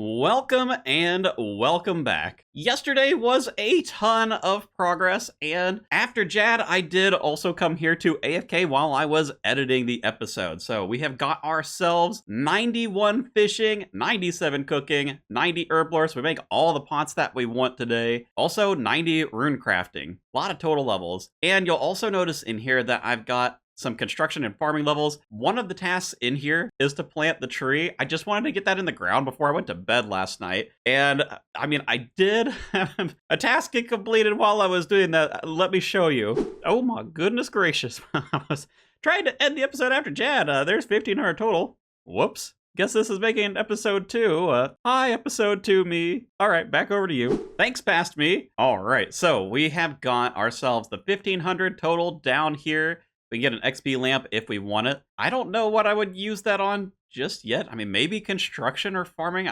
Welcome and welcome back. Yesterday was a ton of progress, and after Jad, I did also come here to AFK while I was editing the episode. So we have got ourselves 91 fishing, 97 cooking, 90 herblores. We make all the pots that we want today. Also 90 rune crafting. A lot of total levels. And you'll also notice in here that I've got some construction and farming levels. One of the tasks in here is to plant the tree. I just wanted to get that in the ground before I went to bed last night. And I mean, I did have a task get completed while I was doing that. Let me show you. Oh my goodness gracious. I was trying to end the episode after Jad. There's 1,500 total. Whoops. Guess this is making episode 2. Hi, episode 2 me. All right, back over to you. Thanks, past me. All right, so we have got ourselves the 1,500 total down here. We can get an XP lamp if we want it. I don't know what I would use that on just yet. I mean, maybe construction or farming.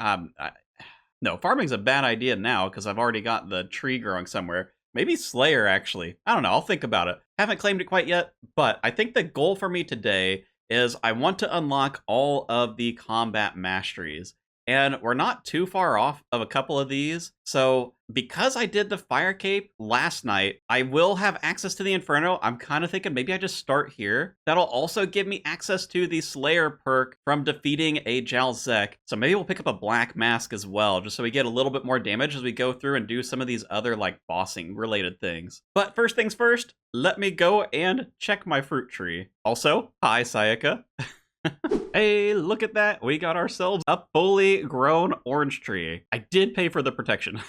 No, farming's a bad idea now because I've already got the tree growing somewhere. Maybe Slayer, actually. I don't know. I'll think about it. Haven't claimed it quite yet, but I think the goal for me today is I want to unlock all of the combat masteries. And we're not too far off of a couple of these. So because I did the fire cape last night, I will have access to the Inferno. I'm kind of thinking maybe I just start here. That'll also give me access to the Slayer perk from defeating a Jalzek. So maybe we'll pick up a black mask as well, just so we get a little bit more damage as we go through and do some of these other like bossing related things. But first things first, let me go and check my fruit tree. Also, hi Sayaka. Hey, look at that. We got ourselves a fully grown orange tree. I did pay for the protection.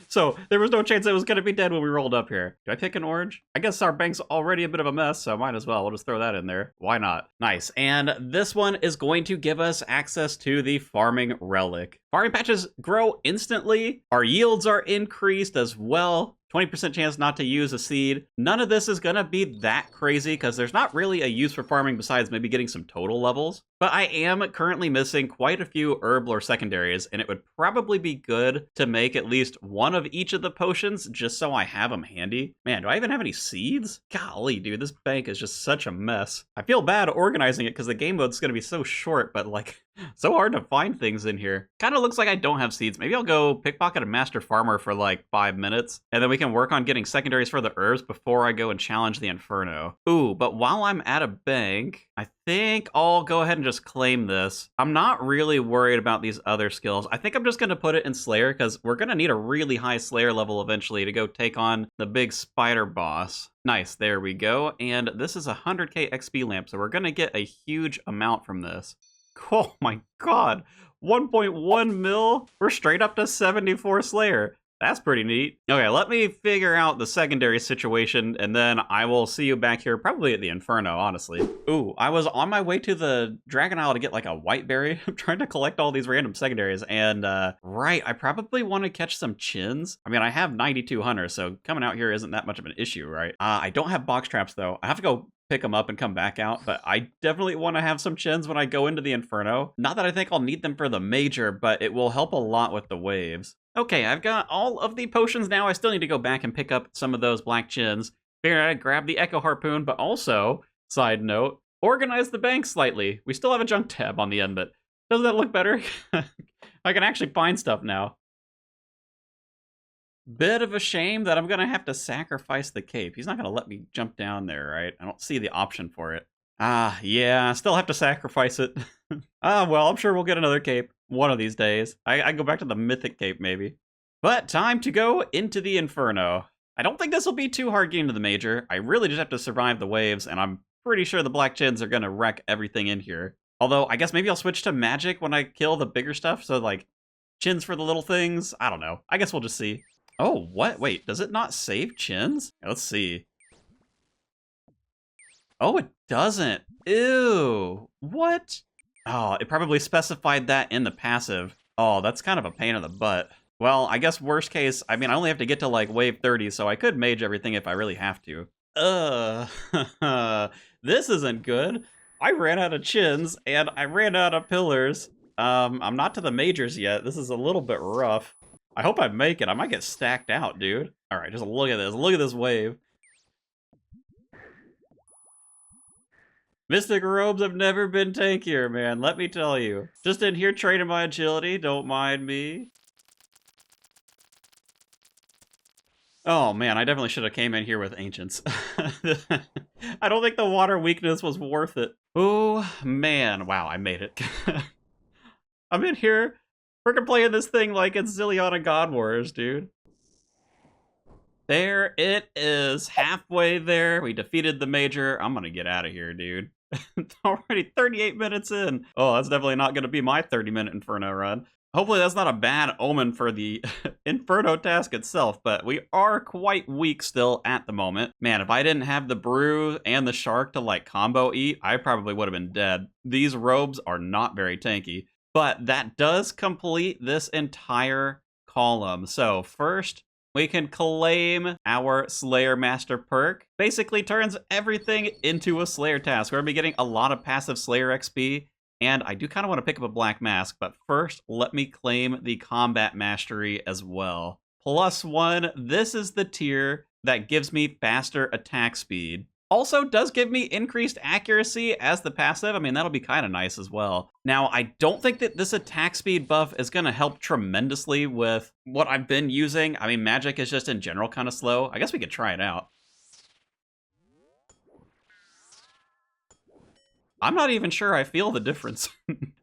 So there was no chance it was going to be dead when we rolled up here. Do I pick an orange? I guess our bank's already a bit of a mess, so might as well. We'll just throw that in there. Why not? Nice. And this one is going to give us access to the farming relic. Farming patches grow instantly. Our yields are increased as well. 20% chance not to use a seed. None of this is gonna be that crazy because there's not really a use for farming besides maybe getting some total levels. But I am currently missing quite a few herblore secondaries, and it would probably be good to make at least one of each of the potions just so I have them handy. Man, do I even have any seeds? Golly, dude, this bank is just such a mess. I feel bad organizing it because the game mode's gonna be so short, but like, so hard to find things in here. Kind of looks like I don't have seeds. Maybe I'll go pickpocket a master farmer for like 5 minutes, and then we can work on getting secondaries for the herbs before I go and challenge the Inferno. Ooh, but while I'm at a bank, I think I'll go ahead and just claim this. I'm not really worried about these other skills. I think I'm just going to put it in Slayer because we're going to need a really high Slayer level eventually to go take on the big spider boss. Nice, there we go. And this is a 100k XP lamp, so we're going to get a huge amount from this. Oh my god, 1.1 mil? We're straight up to 74 Slayer. That's pretty neat. Okay, let me figure out the secondary situation, and then I will see you back here, probably at the Inferno, honestly. Ooh, I was on my way to the Dragon Isle to get like a white berry. I'm trying to collect all these random secondaries, and right, I probably want to catch some chins. I mean, I have 92 hunters, so coming out here isn't that much of an issue, right? I don't have box traps, though. I have to go pick them up and come back out, but I definitely want to have some chins when I go into the Inferno. Not that I think I'll need them for the major, but it will help a lot with the waves. Okay, I've got all of the potions now. I still need to go back and pick up some of those black chins. Figured I'd grab the Echo Harpoon, but also, side note, organize the bank slightly. We still have a junk tab on the end, but doesn't that look better? I can actually find stuff now. Bit of a shame that I'm gonna have to sacrifice the cape. He's not gonna let me jump down there, right? I don't see the option for it. Ah, yeah, I still have to sacrifice it. Well, I'm sure we'll get another cape one of these days. I go back to the mythic cape, maybe. But time to go into the Inferno. I don't think this will be too hard getting to the major. I really just have to survive the waves, and I'm pretty sure the black chins are gonna wreck everything in here. Although, I guess maybe I'll switch to magic when I kill the bigger stuff, so like, chins for the little things? I don't know. I guess we'll just see. Oh, what? Wait, does it not save chins? Let's see. Oh, it doesn't. Ew. What? Oh, it probably specified that in the passive. Oh, that's kind of a pain in the butt. Well, I guess worst case, I mean, I only have to get to like wave 30, so I could mage everything if I really have to. This isn't good. I ran out of chins, and I ran out of pillars. I'm not to the majors yet. This is a little bit rough. I hope I make it. I might get stacked out, dude. All right, just look at this. Look at this wave. Mystic robes have never been tankier, man. Let me tell you. Just in here training my agility. Don't mind me. Oh man, I definitely should have came in here with ancients. I don't think the water weakness was worth it. Oh man, wow, I made it. I'm in here, freaking playing this thing like it's Zilliana God Wars, dude. There it is, halfway there. We defeated the major. I'm gonna get out of here, dude. It's already 38 minutes in. Oh, that's definitely not gonna be my 30-minute Inferno run. Hopefully that's not a bad omen for the Inferno task itself, but we are quite weak still at the moment. Man, if I didn't have the brew and the shark to like combo eat, I probably would have been dead. These robes are not very tanky, but that does complete this entire column. So first, we can claim our Slayer Master perk. Basically turns everything into a Slayer task. We're gonna be getting a lot of passive Slayer XP, and I do kind of want to pick up a Black Mask, but first, let me claim the Combat Mastery as well. +1, this is the tier that gives me faster attack speed. Also does give me increased accuracy as the passive. I mean, that'll be kind of nice as well. Now, I don't think that this attack speed buff is going to help tremendously with what I've been using. I mean, magic is just in general kind of slow. I guess we could try it out. I'm not even sure I feel the difference.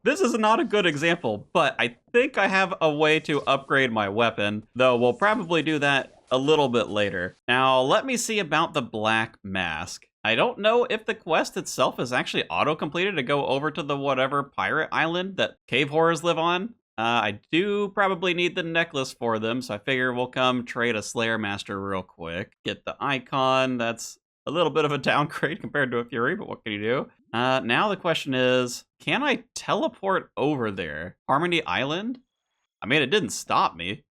This is not a good example, but I think I have a way to upgrade my weapon, though we'll probably do that a little bit later. Now, let me see about the Black Mask. I don't know if the quest itself is actually auto-completed to go over to the whatever pirate island that cave horrors live on. I do probably need the necklace for them, so I figure we'll come trade a Slayer Master real quick. Get the icon. That's a little bit of a downgrade compared to a Fury, but what can you do? Now the question is, can I teleport over there? Harmony Island? I mean, it didn't stop me.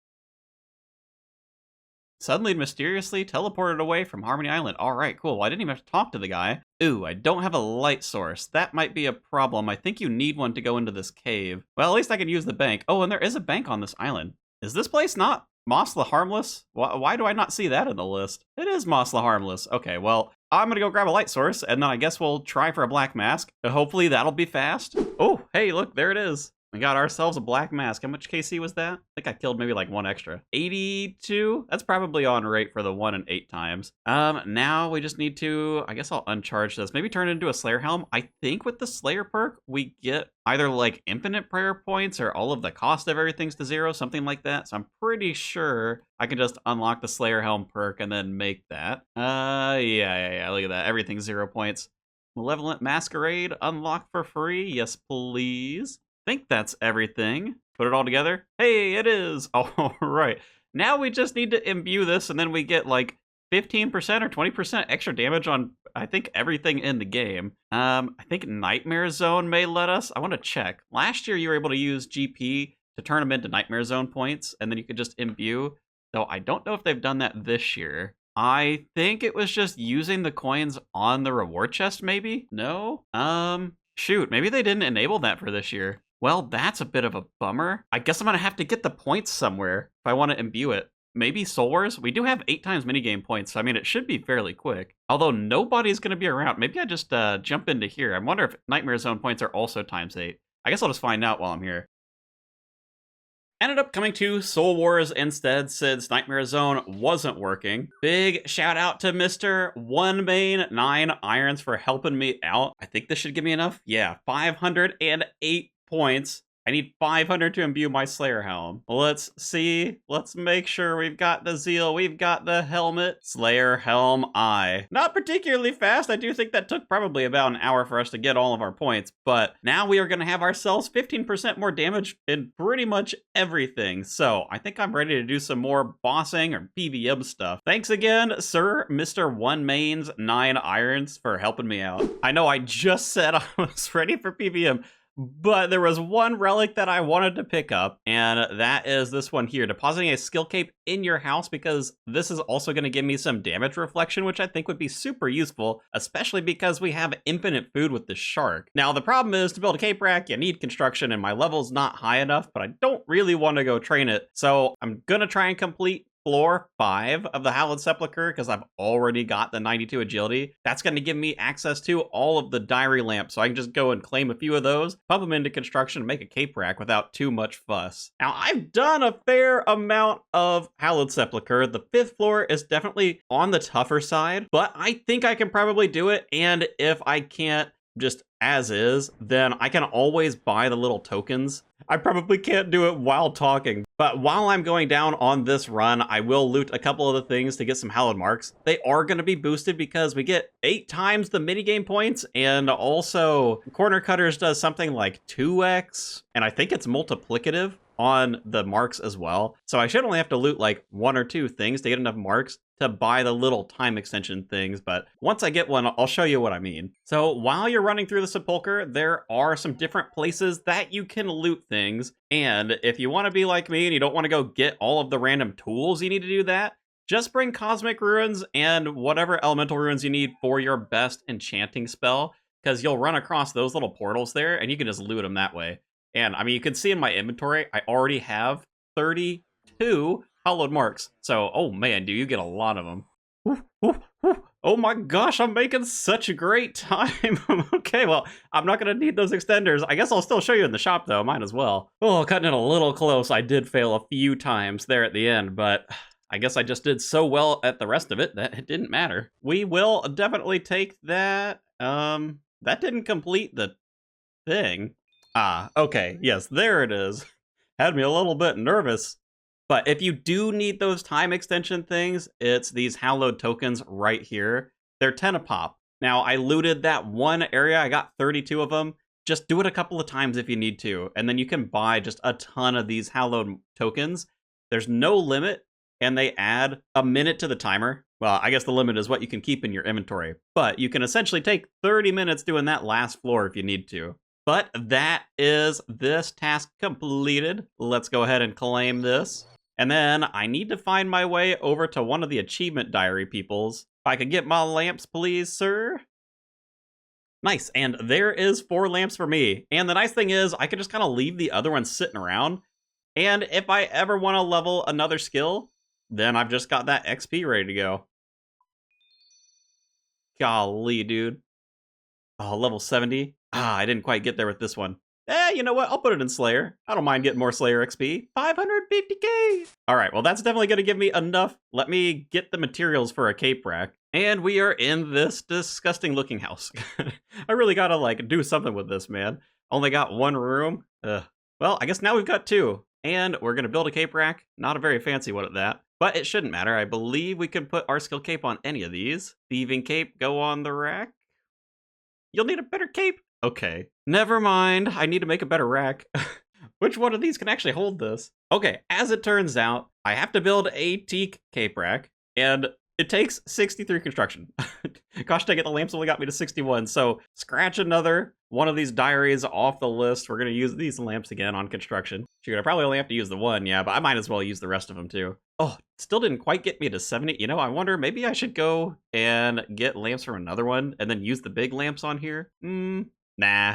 Suddenly, mysteriously teleported away from Harmony Island. All right, cool. Well, I didn't even have to talk to the guy. Ooh, I don't have a light source. That might be a problem. I think you need one to go into this cave. Well, at least I can use the bank. Oh, and there is a bank on this island. Is this place not Mos the Harmless? Why do I not see that in the list? It is Mos the Harmless. Okay, well, I'm gonna go grab a light source, and then I guess we'll try for a Black Mask. Hopefully that'll be fast. Oh, hey, look, there it is. We got ourselves a Black Mask. How much KC was that? I think I killed maybe like one extra. 82? That's probably on rate for the 1 and 8 times. Now we just need to, I guess I'll uncharge this. Maybe turn it into a Slayer Helm. I think with the Slayer perk, we get either like infinite prayer points or all of the cost of everything's to 0, something like that. So I'm pretty sure I can just unlock the Slayer Helm perk and then make that. Yeah, look at that. Everything's 0 points. Malevolent Masquerade, unlock for free. Yes, please. Think that's everything. Put it all together. Hey, it is. All right. Now we just need to imbue this, and then we get like 15% or 20% extra damage on, I think, everything in the game. I think Nightmare Zone may let us. I want to check. Last year, you were able to use GP to turn them into Nightmare Zone points, and then you could just imbue. Though I don't know if they've done that this year. I think it was just using the coins on the reward chest, maybe? No? Shoot, maybe they didn't enable that for this year. Well, that's a bit of a bummer. I guess I'm going to have to get the points somewhere if I want to imbue it. Maybe Soul Wars? We do have 8 times minigame points, so I mean, it should be fairly quick. Although nobody's going to be around. Maybe I just jump into here. I wonder if Nightmare Zone points are also times 8. I guess I'll just find out while I'm here. Ended up coming to Soul Wars instead since Nightmare Zone wasn't working. Big shout out to Mr. One Main 9 Irons for helping me out. I think this should give me enough. Yeah, 508 points. I need 500 to imbue my Slayer Helm. Let's see. Let's make sure we've got the Zeal. We've got the helmet. Slayer Helm I. Not particularly fast. I do think that took probably about an hour for us to get all of our points. But now we are going to have ourselves 15% more damage in pretty much everything. So I think I'm ready to do some more bossing or PVM stuff. Thanks again, Sir Mr. One Mains 9 Irons for helping me out. I know I just said I was ready for PVM, but there was one relic that I wanted to pick up, and that is this one here, depositing a skill cape in your house, because this is also going to give me some damage reflection, which I think would be super useful, especially because we have infinite food with the shark. Now, the problem is, to build a cape rack, you need construction, and my level's not high enough, but I don't really want to go train it, so I'm going to try and complete floor 5 of the Hallowed Sepulchre, because I've already got the 92 agility, that's going to give me access to all of the diary lamps, so I can just go and claim a few of those, pump them into construction, and make a cape rack without too much fuss. Now, I've done a fair amount of Hallowed Sepulchre. The 5th floor is definitely on the tougher side, but I think I can probably do it, and if I can't just as is, then I can always buy the little tokens. I probably can't do it while talking, but while I'm going down on this run, I will loot a couple of the things to get some hallowed marks. They are going to be boosted because we get 8 times the minigame points, and also Corner Cutters does something like 2x, and I think it's multiplicative on the marks as well. So I should only have to loot like 1 or 2 things to get enough marks to buy the little time extension things, but once I get one, I'll show you what I mean. So while you're running through the Sepulchre, there are some different places that you can loot things, and if you want to be like me and you don't want to go get all of the random tools you need to do that, just bring Cosmic Ruins and whatever elemental runes you need for your best enchanting spell, because you'll run across those little portals there, and you can just loot them that way. And I mean, you can see in my inventory, I already have 32 hallowed marks. So, oh man, do you get a lot of them. Ooh, ooh, ooh. Oh my gosh, I'm making such a great time. Okay, well, I'm not going to need those extenders. I guess I'll still show you in the shop, though. Might as well. Oh, cutting it a little close. I did fail a few times there at the end, but I guess I just did so well at the rest of it that it didn't matter. We will definitely take that. That didn't complete the thing. Ah, okay. Yes, there it is. Had me a little bit nervous. But if you do need those time extension things, it's these hallowed tokens right here. They're 10 a pop. Now, I looted that one area. I got 32 of them. Just do it a couple of times if you need to. And then you can buy just a ton of these hallowed tokens. There's no limit, and they add a minute to the timer. Well, I guess the limit is what you can keep in your inventory. But you can essentially take 30 minutes doing that last floor if you need to. But that is this task completed. Let's go ahead and claim this. And then I need to find my way over to one of the achievement diary peoples. If I could get my lamps, please, sir. Nice, and there is 4 lamps for me. And the nice thing is I can just kind of leave the other ones sitting around. And if I ever want to level another skill, then I've just got that XP ready to go. Golly, dude. Oh, level 70. Ah, I didn't quite get there with this one. You know what? I'll put it in Slayer. I don't mind getting more Slayer XP. 550k! Alright, well that's definitely going to give me enough. Let me get the materials for a cape rack. And we are in this disgusting looking house. I really gotta, like, do something with this, man. Only got 1 room. Well, I guess now we've got 2. And we're going to build a cape rack. Not a very fancy one at that. But it shouldn't matter. I believe we can put our skill cape on any of these. Thieving cape, go on the rack. You'll need a better cape. Okay, never mind. I need to make a better rack. Which one of these can actually hold this? Okay, as it turns out, I have to build a teak cape rack, and it takes 63 construction. Gosh dang it, the lamps only got me to 61, so scratch another one of these diaries off the list. We're going to use these lamps again on construction. Shoot, I probably only have to use the one, yeah, but I might as well use the rest of them too. Oh, still didn't quite get me to 70. You know, I wonder, maybe I should go and get lamps from another one and then use the big lamps on here? Nah,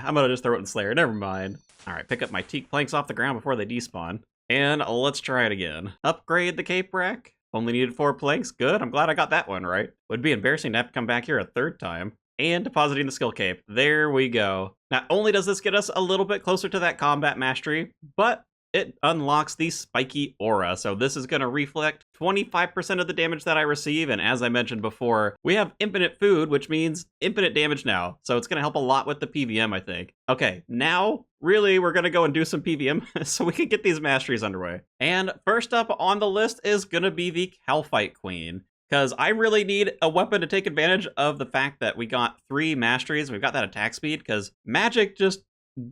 I'm gonna just throw it in Slayer, never mind. Alright, pick up my teak planks off the ground before they despawn. And let's try it again. Upgrade the cape rack. Only needed 4 planks, good, I'm glad I got that one right. Would be embarrassing to have to come back here a 3rd time. And depositing the skill cape, there we go. Not only does this get us a little bit closer to that combat mastery, but it unlocks the spiky aura. So this is going to reflect 25% of the damage that I receive. And as I mentioned before, we have infinite food, which means infinite damage now. So it's going to help a lot with the PVM, I think. Okay, now really we're going to go and do some PVM so we can get these masteries underway. And first up on the list is going to be the Calphite Queen. Because I really need a weapon to take advantage of the fact that we got 3 masteries. We've got that attack speed because magic just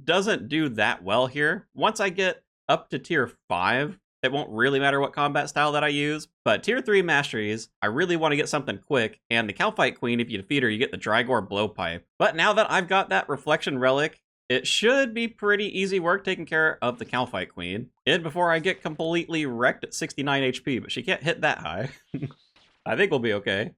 doesn't do that well here. Once I get up to tier 5, it won't really matter what combat style that I use. But tier 3 masteries, I really want to get something quick. And the Calphite Queen, if you defeat her, you get the Drygore Blowpipe. But now that I've got that Reflection Relic, it should be pretty easy work taking care of the Calphite Queen. And before I get completely wrecked at 69 HP, but she can't hit that high. I think we'll be okay.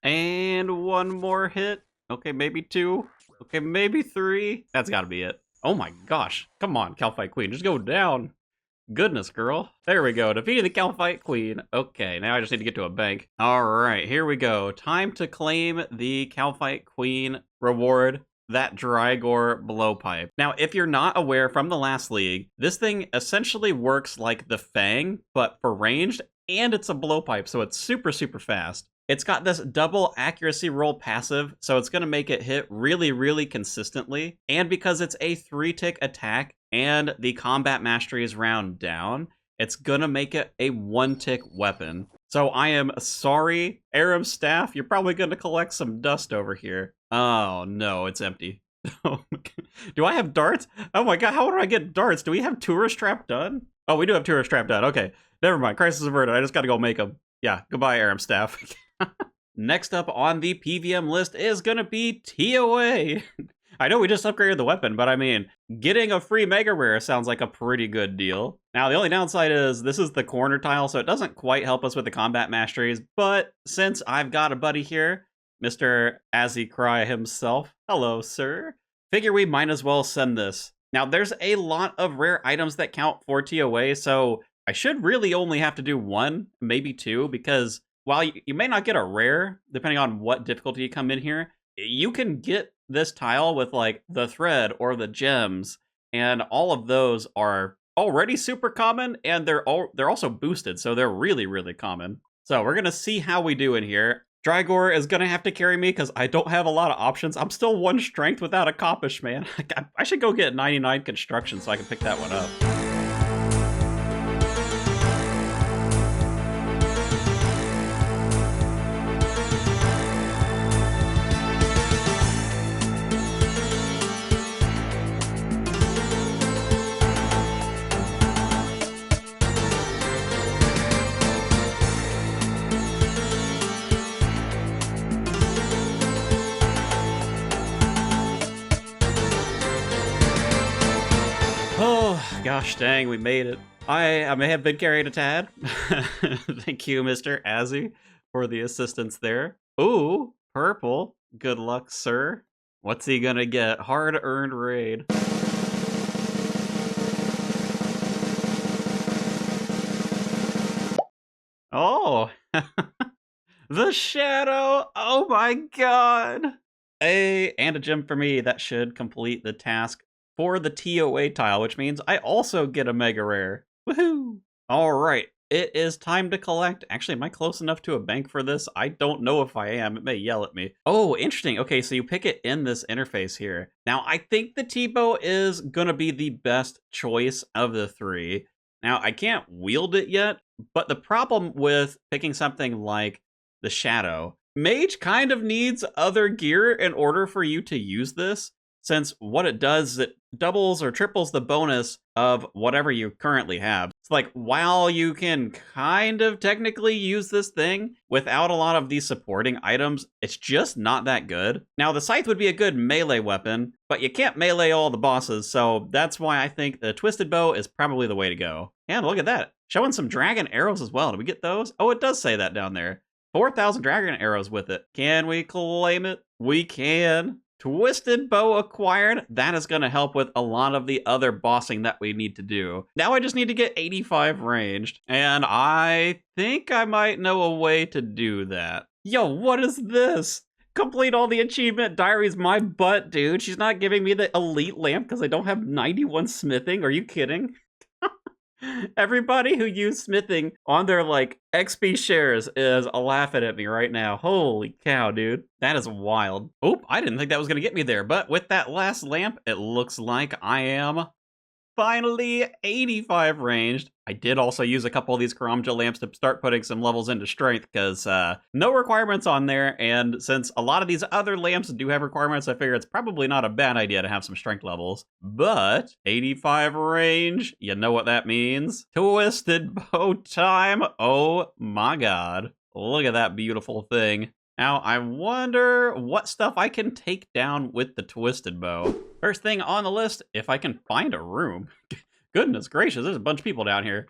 And 1 more hit. Okay, maybe 2. Okay, maybe 3. That's gotta be it. Oh my gosh. Come on, Calphite Queen. Just go down. Goodness, girl. There we go. Defeating the Calphite Queen. Okay, now I just need to get to a bank. All right, here we go. Time to claim the Calphite Queen reward, that Drygore Blowpipe. Now, if you're not aware from the last league, this thing essentially works like the Fang, but for ranged, and it's a blowpipe, so it's super, super fast. It's got this double accuracy roll passive, so it's going to make it hit really, really consistently. And because it's a 3-tick attack and the combat mastery is round down, it's going to make it a 1-tick weapon. So I am sorry, Aram's staff, you're probably going to collect some dust over here. Oh no, it's empty. Do I have darts? Oh my god, how do I get darts? Do we have tourist trap done? Oh, we do have tourist trap done. Okay, never mind. Crisis averted. I just gotta go make them. Yeah, goodbye, Aram staff. Next up on the PVM list is gonna be TOA. I know we just upgraded the weapon, but I mean, getting a free Mega Rare sounds like a pretty good deal. Now, the only downside is this is the corner tile, so it doesn't quite help us with the combat masteries, but since I've got a buddy here, Mr. Azzy himself, hello, sir, figure we might as well send this. Now, there's a lot of rare items that count for TOA, so I should really only have to do 1, maybe 2, because while you may not get a rare, depending on what difficulty you come in here, you can get this tile with like the thread or the gems, and all of those are already super common, and they're also boosted, so they're really, really common. So we're gonna see how we do in here. Drygore is gonna have to carry me because I don't have a lot of options. I'm still 1 strength without a Coppish, man. I should go get 99 construction so I can pick that one up. Oh, gosh dang, we made it. I may have been carried a tad. Thank you, Mr. Azzy, for the assistance there. Ooh, purple. Good luck, sir. What's he gonna get? Hard-earned raid. Oh! The shadow! Oh my god! And a gem for me. That should complete the task for the TOA tile, which means I also get a Mega Rare. Woohoo! Alright, it is time to collect. Actually, am I close enough to a bank for this? I don't know if I am. It may yell at me. Oh, interesting. Okay, so you pick it in this interface here. Now, I think the T-Bow is gonna be the best choice of the 3. Now, I can't wield it yet, but the problem with picking something like the Shadow, Mage kind of needs other gear in order for you to use this, since what it does is it doubles or triples the bonus of whatever you currently have. It's like, while you can kind of technically use this thing without a lot of these supporting items, it's just not that good. Now, the Scythe would be a good melee weapon, but you can't melee all the bosses, so that's why I think the Twisted Bow is probably the way to go. And look at that, showing some dragon arrows as well. Did we get those? Oh, it does say that down there. 4,000 dragon arrows with it. Can we claim it? We can. Twisted Bow acquired. That is going to help with a lot of the other bossing that we need to do. Now I just need to get 85 ranged, and I think I might know a way to do that. Yo, what is this? Complete all the achievement diaries, my butt, dude. She's not giving me the elite lamp because I don't have 91 smithing. Are you kidding? Everybody who used smithing on their, like, XP shares is laughing at me right now. Holy cow, dude. That is wild. Oh, I didn't think that was going to get me there, but with that last lamp, it looks like I am finally 85 ranged. I did also use a couple of these Karamja lamps to start putting some levels into strength, because no requirements on there, and since a lot of these other lamps do have requirements, I figure it's probably not a bad idea to have some strength levels. But 85 range, you know what that means. Twisted Bow time. Oh my god. Look at that beautiful thing. Now, I wonder what stuff I can take down with the Twisted Bow. First thing on the list, if I can find a room. Goodness gracious, there's a bunch of people down here.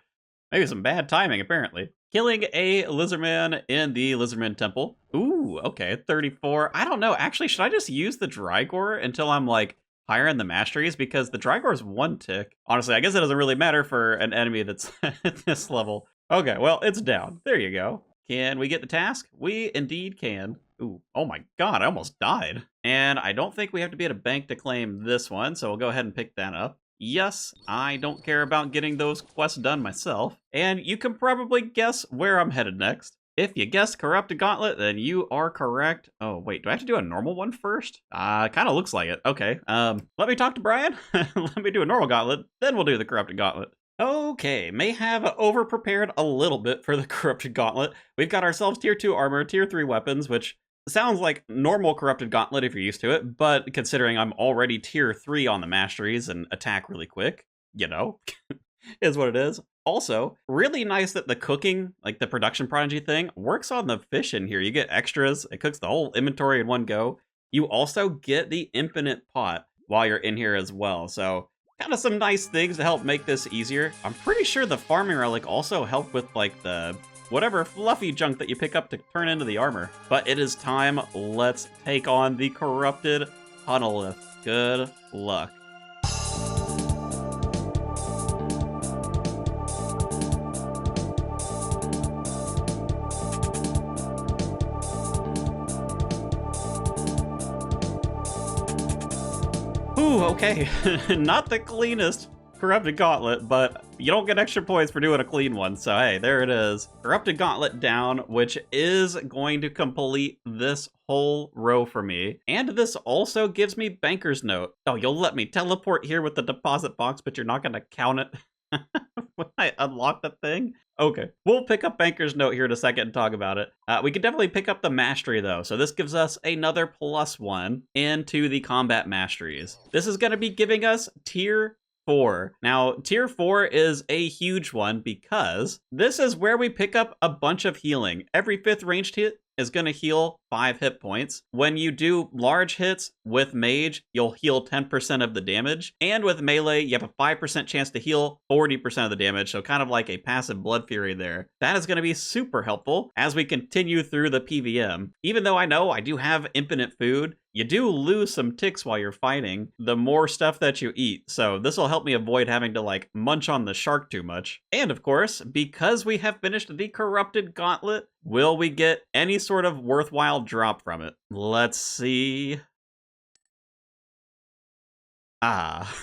Maybe some bad timing, apparently. Killing a Lizardman in the Lizardman Temple. Ooh, okay, 34. I don't know, actually, should I just use the Drygore until I'm, like, higher in the masteries because the Drygore's 1 tick. Honestly, I guess it doesn't really matter for an enemy that's at this level. Okay, well, it's down. There you go. Can we get the task? We indeed can. Ooh, oh my god, I almost died. And I don't think we have to be at a bank to claim this one, so we'll go ahead and pick that up. Yes, I don't care about getting those quests done myself. And you can probably guess where I'm headed next. If you guessed Corrupted Gauntlet, then you are correct. Oh, wait, do I have to do a normal one first? Kind of looks like it. Okay, let me talk to Brian. Let me do a normal gauntlet, then we'll do the Corrupted Gauntlet. Okay, may have over-prepared a little bit for the Corrupted Gauntlet. We've got ourselves tier 2 armor, tier 3 weapons, which sounds like normal Corrupted Gauntlet if you're used to it, but considering I'm already tier 3 on the masteries and attack really quick, you know, is what it is. Also, really nice that the cooking, like the production prodigy thing, works on the fish in here. You get extras, it cooks the whole inventory in one go. You also get the infinite pot while you're in here as well, so kind of some nice things to help make this easier. I'm pretty sure the farming relic also helped with like the whatever fluffy junk that you pick up to turn into the armor. But it is time. Let's take on the corrupted Hunalith. Good luck. Ooh, okay. Not the cleanest Corrupted Gauntlet, but you don't get extra points for doing a clean one, so hey, there it is. Corrupted Gauntlet down, which is going to complete this whole row for me. And this also gives me Banker's Note. Oh, you'll let me teleport here with the deposit box, but you're not going to count it when I unlock the thing? Okay, we'll pick up Banker's Note here in a second and talk about it. We can definitely pick up the Mastery, though, so this gives us another +1 into the Combat Masteries. This is going to be giving us Tier 4. Now, Tier 4 is a huge one because this is where we pick up a bunch of healing. Every 5th ranged hit is going to heal 5 hit points. When you do large hits with Mage, you'll heal 10% of the damage. And with Melee, you have a 5% chance to heal 40% of the damage, so kind of like a passive Blood Fury there. That is going to be super helpful as we continue through the PVM. Even though I know I do have infinite food, you do lose some ticks while you're fighting the more stuff that you eat, so this will help me avoid having to like munch on the shark too much. And of course, because we have finished the Corrupted Gauntlet, will we get any sort of worthwhile drop from it? Let's see. Ah.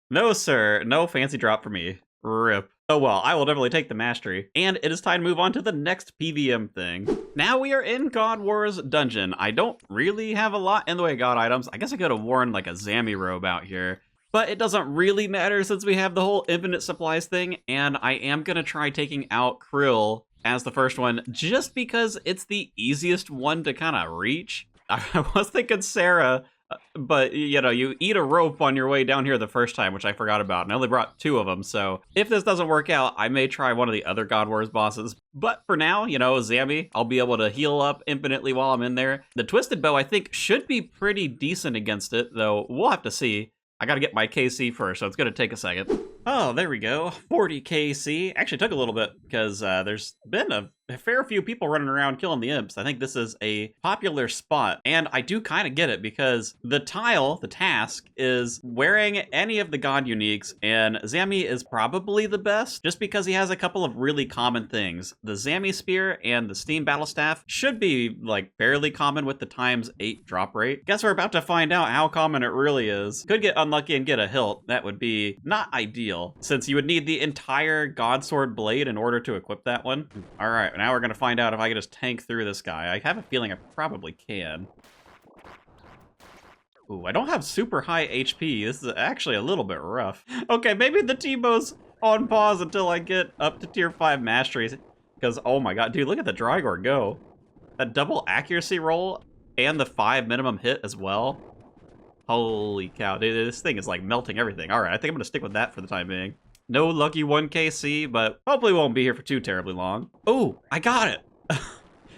No sir, no fancy drop for me. RIP. Oh well, I will definitely take the Mastery. And it is time to move on to the next PVM thing. Now we are in God War's dungeon. I don't really have a lot in the way of God items. I guess I could have worn like a Zammy robe out here. But it doesn't really matter since we have the whole infinite supplies thing. And I am going to try taking out Krill as the first one, just because it's the easiest one to kind of reach. I was thinking Sarah, but, you know, you eat a rope on your way down here the first time, which I forgot about, and I only brought 2 of them, so if this doesn't work out, I may try one of the other God Wars bosses. But for now, you know, Zammy, I'll be able to heal up infinitely while I'm in there. The Twisted Bow, I think, should be pretty decent against it, though we'll have to see. I gotta get my KC first, so it's gonna take a second. Oh, there we go. 40 KC. Actually took a little bit because there's been a fair few people running around killing the imps. I think this is a popular spot, and I do kind of get it because the tile, the task, is wearing any of the god uniques, and Zammy is probably the best just because he has a couple of really common things. The Zammy Spear and the Steam Battle Staff should be like fairly common with the ×8 drop rate. Guess we're about to find out how common it really is. Could get unlucky and get a hilt. That would be not ideal, since you would need the entire God Sword blade in order to equip that one. All right, now we're gonna find out if I can just tank through this guy. I have a feeling I probably can. Ooh, I don't have super high HP. This is actually a little bit rough. Okay, maybe the T-Bow's on pause until I get up to tier 5 masteries. Because, oh my god, dude, look at the Drygore go. That double accuracy roll and the 5 minimum hit as well. Holy cow, dude, this thing is like melting everything. All right, I think I'm gonna stick with that for the time being. No lucky 1KC, but hopefully won't be here for too terribly long. Oh, I got it.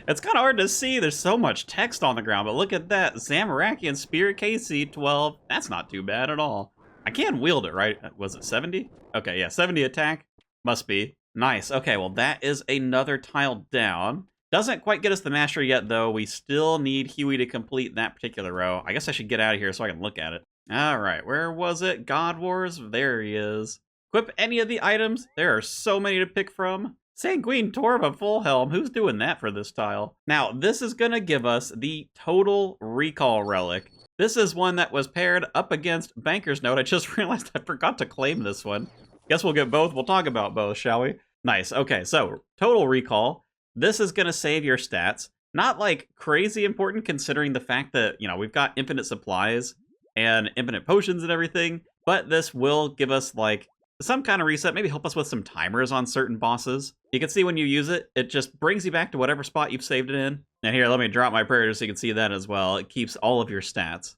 It's kind of hard to see. There's so much text on the ground, but look at that. Zamorakian Spirit KC 12. That's not too bad at all. I can wield it, right? Was it 70? Okay, yeah, 70 attack. Must be. Nice. Okay, well, that is another tile down. Doesn't quite get us the mastery yet, though. We still need Huey to complete that particular row. I guess I should get out of here so I can look at it. All right, where was it? God Wars? There he is. Equip any of the items. There are so many to pick from. Sanguine Torva Full Helm. Who's doing that for this tile? Now, this is going to give us the Total Recall Relic. This is one that was paired up against Banker's Note. I just realized I forgot to claim this one. Guess we'll get both. We'll talk about both, shall we? Nice. Okay, so Total Recall. This is going to save your stats. Not like crazy important considering the fact that, you know, we've got infinite supplies and infinite potions and everything, but this will give us like some kind of reset, maybe help us with some timers on certain bosses. You can see when you use it, it just brings you back to whatever spot you've saved it in. And here, let me drop my prayer so you can see that as well. It keeps all of your stats.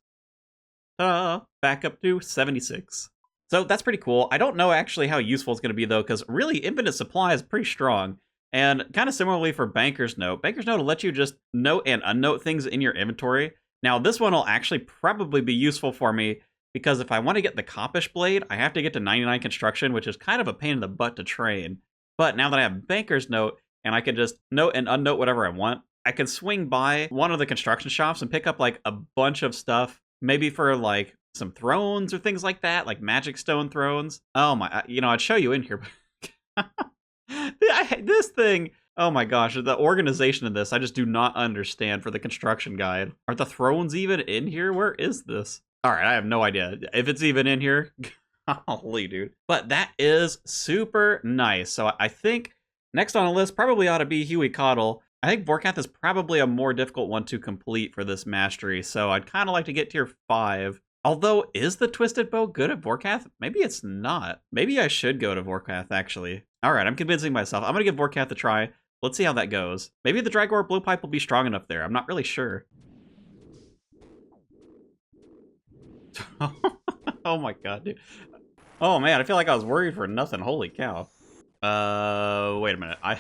Back up to 76. So that's pretty cool. I don't know actually how useful it's going to be though, because really infinite supply is pretty strong. And kind of similarly for Banker's Note. Banker's Note will let you just note and unnote things in your inventory. Now, this one will actually probably be useful for me because if I want to get the Coppish Blade, I have to get to 99 construction, which is kind of a pain in the butt to train. But now that I have Banker's Note, and I can just note and unnote whatever I want, I can swing by one of the construction shops and pick up like a bunch of stuff, maybe for like some thrones or things like that, like magic stone thrones. Oh my, you know, I'd show you in here, but this thing, oh my gosh, the organization of this, I just do not understand for the construction guide. Are the thrones even in here? Where is this? All right, I have no idea if it's even in here. Holy dude. But that is super nice. So I think next on the list probably ought to be Huey Coddle. I think Vorkath is probably a more difficult one to complete for this mastery, so I'd kind of like to get tier 5. Although, is the Twisted Bow good at Vorkath? Maybe it's not. Maybe I should go to Vorkath, actually. All right, I'm convincing myself. I'm going to give Vorkath a try. Let's see how that goes. Maybe the Drygore Blowpipe will be strong enough there. I'm not really sure. Oh my god, dude. Oh man, I feel like I was worried for nothing. Holy cow. Wait a minute. I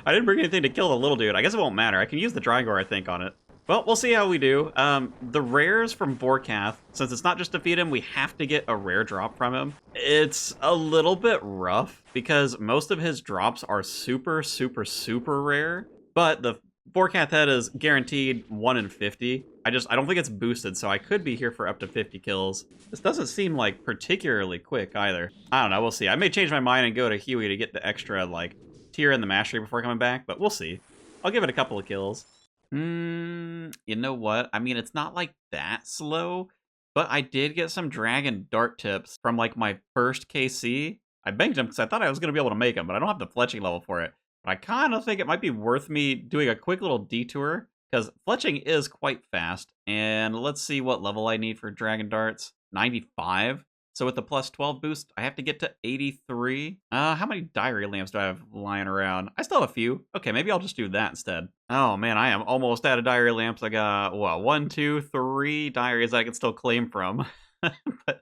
didn't bring anything to kill the little dude. I guess it won't matter. I can use the Drygore, I think, on it. Well, we'll see how we do. The rares from Vorkath, since it's not just defeat him, we have to get a rare drop from him. It's a little bit rough because most of his drops are super, super, super rare. But the Vorkath head is guaranteed 1 in 50. I don't think it's boosted, so I could be here for up to 50 kills. This doesn't seem like particularly quick either. I don't know, we'll see. I may change my mind and go to Huey to get the extra, like, tier in the mastery before coming back, but we'll see. I'll give it a couple of kills. You know what? I mean, it's not like that slow, but I did get some dragon dart tips from like my first KC. I banked them because I thought I was going to be able to make them, but I don't have the fletching level for it. But I kind of think it might be worth me doing a quick little detour because fletching is quite fast. And let's see what level I need for dragon darts. 95. So with the plus 12 boost, I have to get to 83. How many diary lamps do I have lying around? I still have a few. Okay, maybe I'll just do that instead. Oh man, I am almost out of diary lamps. I got, what, 1, 2, 3 diaries I can still claim from. But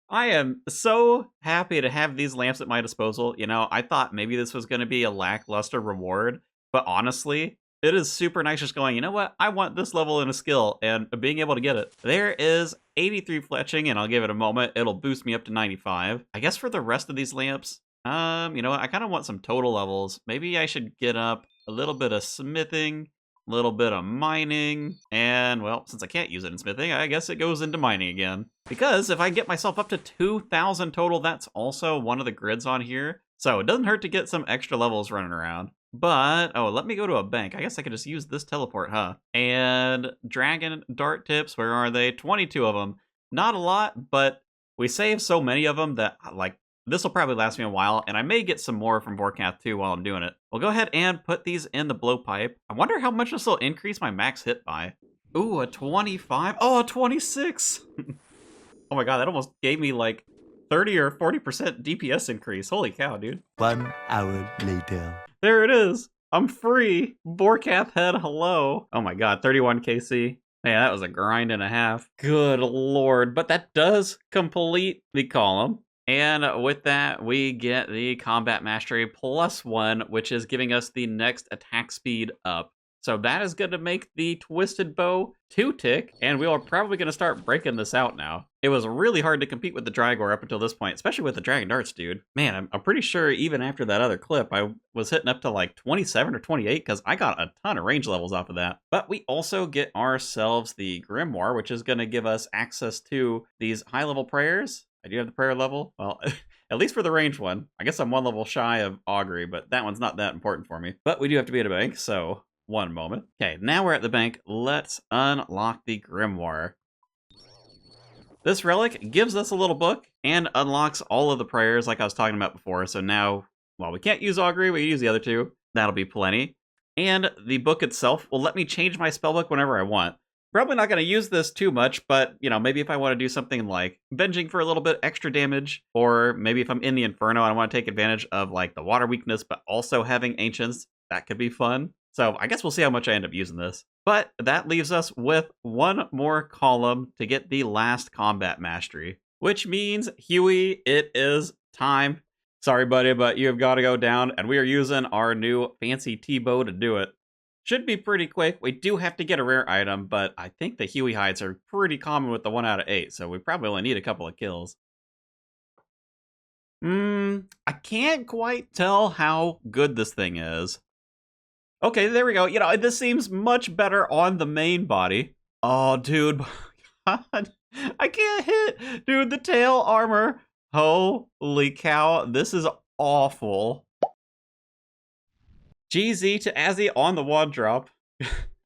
I am so happy to have these lamps at my disposal. You know, I thought maybe this was going to be a lackluster reward, but honestly, it is super nice just going, you know what? I want this level in a skill and being able to get it. There is 83 fletching, and I'll give it a moment. It'll boost me up to 95. I guess for the rest of these lamps, you know what? I kind of want some total levels. Maybe I should get up a little bit of smithing, a little bit of mining, and, well, since I can't use it in smithing, I guess it goes into mining again. Because if I get myself up to 2,000 total, that's also one of the grids on here. So it doesn't hurt to get some extra levels running around. But, oh, let me go to a bank. I guess I could just use this teleport, huh? And dragon dart tips, where are they? 22 of them. Not a lot, but we saved so many of them that, like, this will probably last me a while, and I may get some more from Vorkath too while I'm doing it. We'll go ahead and put these in the blowpipe. I wonder how much this will increase my max hit by. Ooh, a 25. Oh, a 26. Oh my god, that almost gave me like 30 or 40% DPS increase. Holy cow, dude. 1 hour later. There it is. I'm free. Vorkath head, hello. Oh my god, 31 KC. Man, that was a grind and a half. Good lord. But that does complete the column. And with that, we get the Combat Mastery +1, which is giving us the next attack speed up. So that is going to make the Twisted Bow 2-tick, and we are probably going to start breaking this out now. It was really hard to compete with the Drygore up until this point, especially with the Dragon Darts, dude. Man, I'm pretty sure even after that other clip, I was hitting up to like 27 or 28 because I got a ton of range levels off of that. But we also get ourselves the Grimoire, which is going to give us access to these high-level prayers. I do have the prayer level. Well, at least for the range one. I guess I'm one level shy of Augury, but that one's not that important for me. But we do have to be at a bank, so one moment. Okay, now we're at the bank. Let's unlock the Grimoire. This relic gives us a little book and unlocks all of the prayers like I was talking about before. So now, while we can't use Augury, we can use the other two. That'll be plenty. And the book itself will let me change my spellbook whenever I want. Probably not going to use this too much, but, you know, maybe if I want to do something like venging for a little bit extra damage, or maybe if I'm in the Inferno and I want to take advantage of, like, the water weakness, but also having Ancients, that could be fun. So I guess we'll see how much I end up using this. But that leaves us with one more column to get the last combat mastery, which means, Huey, it is time. Sorry, buddy, but you have got to go down, and we are using our new fancy T-bow to do it. Should be pretty quick. We do have to get a rare item, but I think the Huey hides are pretty common with the 1 out of 8, so we probably only need a couple of kills. I can't quite tell how good this thing is. Okay, there we go. You know, this seems much better on the main body. Oh, dude. God, I can't hit. Dude, the tail armor. Holy cow. This is awful. GZ to Azzy on the wand drop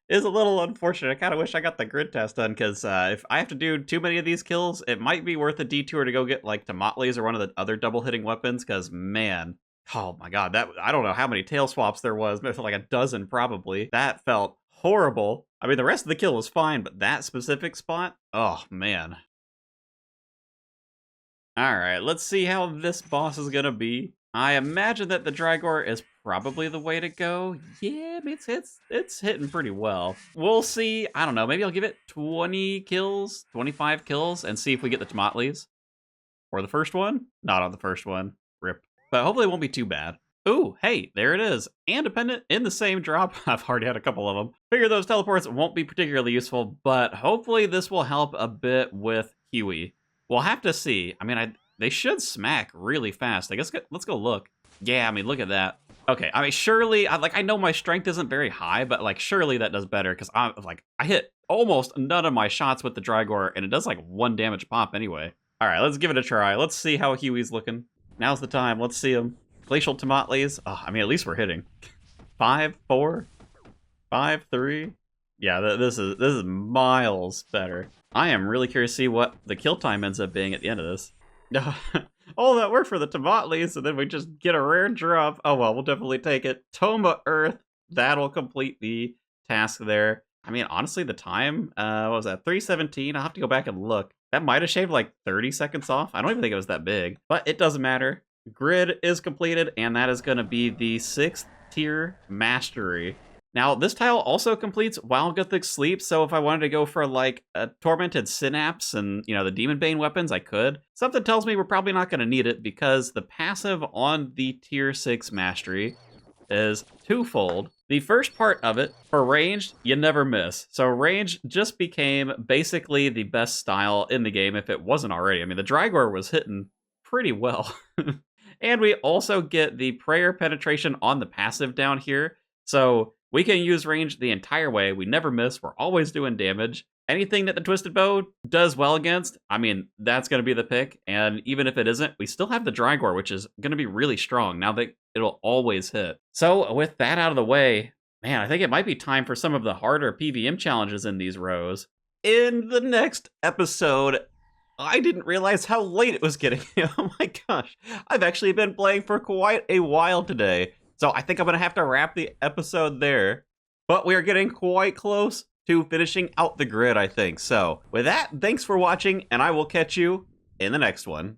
is a little unfortunate. I kind of wish I got the grid test done, because if I have to do too many of these kills, it might be worth a detour to go get, like, Tomatlis or one of the other double-hitting weapons, because, man, oh my god, that I don't know how many tail swaps there was, maybe like a dozen probably. That felt horrible. I mean, the rest of the kill was fine, but that specific spot, oh man. Alright, let's see how this boss is gonna be. I imagine that the Drygore is probably the way to go. Yeah, I mean, it's hitting pretty well. We'll see. I don't know. Maybe I'll give it 20 kills, 25 kills, and see if we get the Tomatlis. Or the first one? Not on the first one. Rip. But hopefully it won't be too bad. Ooh, hey, there it is. And dependent in the same drop. I've already had a couple of them. Figure those teleports won't be particularly useful, but hopefully this will help a bit with Huey. We'll have to see. I mean, they should smack really fast. I guess let's go look. Yeah, I mean, look at that. Okay, I mean, surely, I know my strength isn't very high, but, like, surely that does better, because I hit almost none of my shots with the Drygore, and it does, like, 1 damage pop anyway. All right, let's give it a try. Let's see how Huey's looking. Now's the time. Let's see him. Glacial Tomatlis. Oh, I mean, at least we're hitting. 5, 4, 5, 3. Yeah, this is miles better. I am really curious to see what the kill time ends up being at the end of this. All that work for the Tomatlis, and then we just get a rare drop. Oh well, we'll definitely take it. Toma Earth. That'll complete the task there. I mean, honestly, the time, what was that? 3:17. I'll have to go back and look. That might have shaved like 30 seconds off. I don't even think it was that big, but it doesn't matter. Grid is completed, and that is going to be the 6th tier mastery. Now, this tile also completes while Gothic sleeps, so if I wanted to go for, like, a Tormented Synapse and, you know, the Demon Bane weapons, I could. Something tells me we're probably not going to need it, because the passive on the tier 6 mastery is twofold. The first part of it, for ranged, you never miss. So ranged just became basically the best style in the game if it wasn't already. I mean, the Drygore was hitting pretty well. And we also get the prayer penetration on the passive down here. So we can use range the entire way. We never miss. We're always doing damage. Anything that the Twisted Bow does well against, I mean, that's going to be the pick. And even if it isn't, we still have the Drygore, which is going to be really strong now that it'll always hit. So with that out of the way, man, I think it might be time for some of the harder PVM challenges in these rows. In the next episode, I didn't realize how late it was getting. Oh my gosh. I've actually been playing for quite a while today. So I think I'm going to have to wrap the episode there. But we are getting quite close to finishing out the grid, I think. So with that, thanks for watching, and I will catch you in the next one.